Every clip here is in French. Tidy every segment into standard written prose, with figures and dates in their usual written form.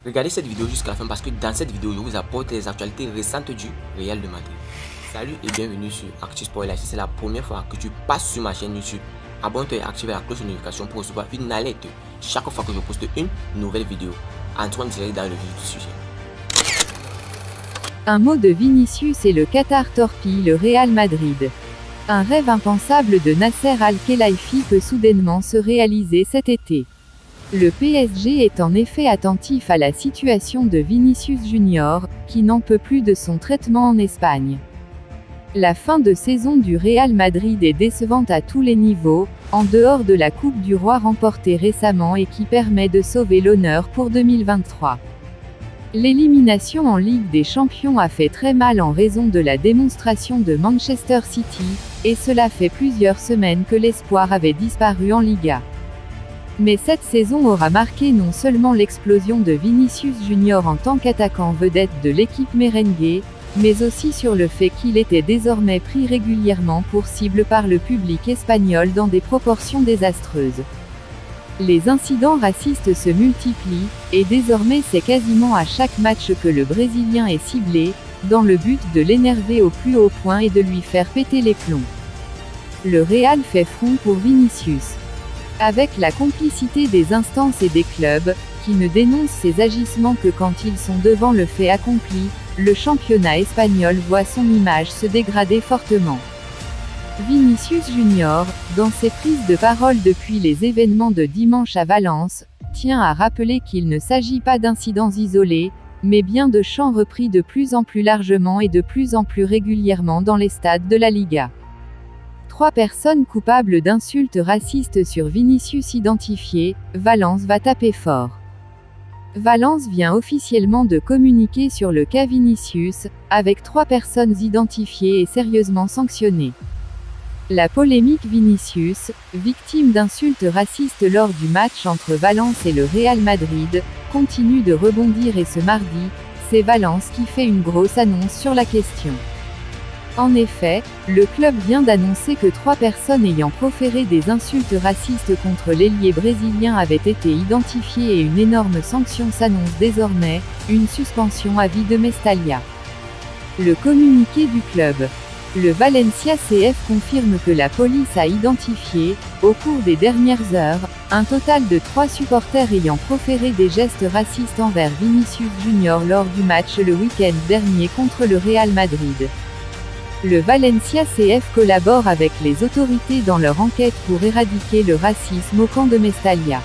Regardez cette vidéo jusqu'à la fin parce que dans cette vidéo, je vous apporte les actualités récentes du Real de Madrid. Salut et bienvenue sur Actu Sport Live. Si c'est la première fois que tu passes sur ma chaîne YouTube, abonne-toi et active la cloche de notification pour recevoir une alerte chaque fois que je poste une nouvelle vidéo. Entrons direct dans le vif du sujet. Un mot de Vinicius et le Qatar torpille le Real Madrid. Un rêve impensable de Nasser Al-Khelaifi peut soudainement se réaliser cet été. Le PSG est en effet attentif à la situation de Vinicius Junior, qui n'en peut plus de son traitement en Espagne. La fin de saison du Real Madrid est décevante à tous les niveaux, en dehors de la Coupe du Roi remportée récemment et qui permet de sauver l'honneur pour 2023. L'élimination en Ligue des Champions a fait très mal en raison de la démonstration de Manchester City, et cela fait plusieurs semaines que l'espoir avait disparu en Liga. Mais cette saison aura marqué non seulement l'explosion de Vinicius Junior en tant qu'attaquant vedette de l'équipe merengue, mais aussi sur le fait qu'il était désormais pris régulièrement pour cible par le public espagnol dans des proportions désastreuses. Les incidents racistes se multiplient, et désormais c'est quasiment à chaque match que le Brésilien est ciblé, dans le but de l'énerver au plus haut point et de lui faire péter les plombs. Le Real fait front pour Vinicius. Avec la complicité des instances et des clubs, qui ne dénoncent ces agissements que quand ils sont devant le fait accompli, le championnat espagnol voit son image se dégrader fortement. Vinicius Junior, dans ses prises de parole depuis les événements de dimanche à Valence, tient à rappeler qu'il ne s'agit pas d'incidents isolés, mais bien de chants repris de plus en plus largement et de plus en plus régulièrement dans les stades de la Liga. 3 personnes coupables d'insultes racistes sur Vinicius identifiées, Valence va taper fort. Valence vient officiellement de communiquer sur le cas Vinicius, avec 3 personnes identifiées et sérieusement sanctionnées. La polémique Vinicius, victime d'insultes racistes lors du match entre Valence et le Real Madrid, continue de rebondir et ce mardi, c'est Valence qui fait une grosse annonce sur la question. En effet, le club vient d'annoncer que 3 personnes ayant proféré des insultes racistes contre l'ailier brésilien avaient été identifiées et une énorme sanction s'annonce désormais, une suspension à vie de Mestalla. Le communiqué du club. Le Valencia CF confirme que la police a identifié, au cours des dernières heures, un total de 3 supporters ayant proféré des gestes racistes envers Vinicius Junior lors du match le week-end dernier contre le Real Madrid. Le Valencia CF collabore avec les autorités dans leur enquête pour éradiquer le racisme au camp de Mestalla.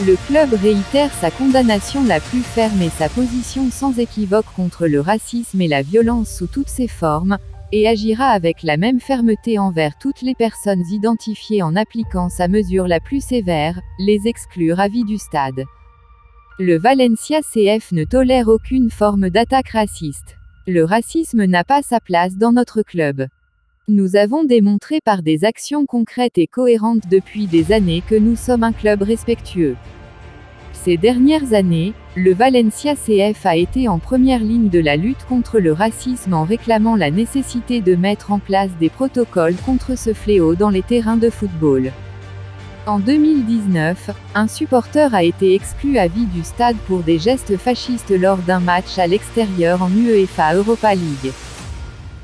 Le club réitère sa condamnation la plus ferme et sa position sans équivoque contre le racisme et la violence sous toutes ses formes, et agira avec la même fermeté envers toutes les personnes identifiées en appliquant sa mesure la plus sévère, les exclure à vie du stade. Le Valencia CF ne tolère aucune forme d'attaque raciste. Le racisme n'a pas sa place dans notre club. Nous avons démontré par des actions concrètes et cohérentes depuis des années que nous sommes un club respectueux. Ces dernières années, le Valencia CF a été en première ligne de la lutte contre le racisme en réclamant la nécessité de mettre en place des protocoles contre ce fléau dans les terrains de football. En 2019, un supporter a été exclu à vie du stade pour des gestes fascistes lors d'un match à l'extérieur en UEFA Europa League.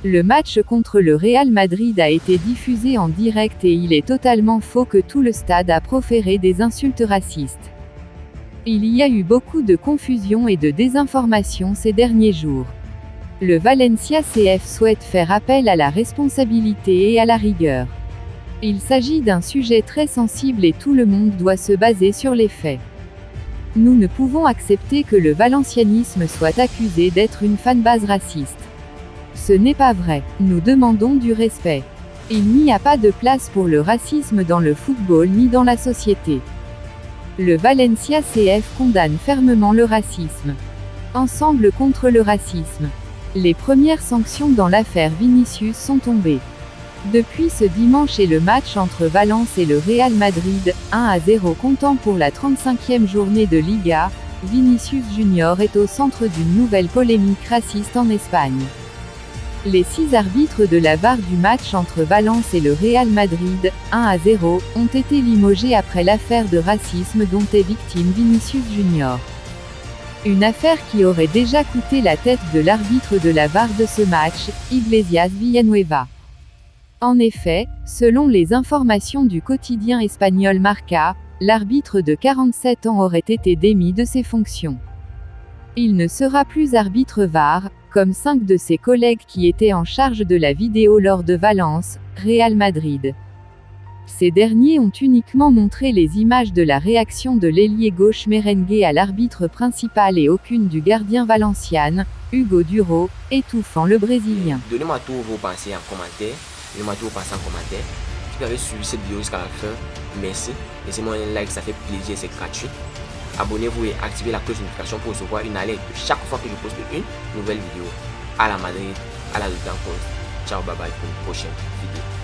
Le match contre le Real Madrid a été diffusé en direct et il est totalement faux que tout le stade a proféré des insultes racistes. Il y a eu beaucoup de confusion et de désinformation ces derniers jours. Le Valencia CF souhaite faire appel à la responsabilité et à la rigueur. Il s'agit d'un sujet très sensible et tout le monde doit se baser sur les faits. Nous ne pouvons accepter que le valencianisme soit accusé d'être une fanbase raciste. Ce n'est pas vrai, nous demandons du respect. Il n'y a pas de place pour le racisme dans le football ni dans la société. Le Valencia CF condamne fermement le racisme. Ensemble contre le racisme. Les premières sanctions dans l'affaire Vinicius sont tombées. Depuis ce dimanche et le match entre Valence et le Real Madrid, 1-0 comptant pour la 35e journée de Liga, Vinicius Junior est au centre d'une nouvelle polémique raciste en Espagne. Les 6 arbitres de la VAR du match entre Valence et le Real Madrid, 1-0, ont été limogés après l'affaire de racisme dont est victime Vinicius Junior. Une affaire qui aurait déjà coûté la tête de l'arbitre de la VAR de ce match, Iglesias Villanueva. En effet, selon les informations du quotidien espagnol Marca, l'arbitre de 47 ans aurait été démis de ses fonctions. Il ne sera plus arbitre VAR, comme 5 de ses collègues qui étaient en charge de la vidéo lors de Valence, Real Madrid. Ces derniers ont uniquement montré les images de la réaction de l'ailier gauche merengue à l'arbitre principal et aucune du gardien valencian, Hugo Duro, étouffant le Brésilien. Donnez-moi tous vos pensées en commentaire. Donnez-moi tous vos pensées en commentaire. Si vous avez suivi cette vidéo jusqu'à la fin, merci. Laissez-moi un like, ça fait plaisir, c'est gratuit. Abonnez-vous et activez la cloche de notification pour recevoir une alerte chaque fois que je poste une nouvelle vidéo. À la Madrid, à la Lutte en cause. Ciao, bye bye pour une prochaine vidéo.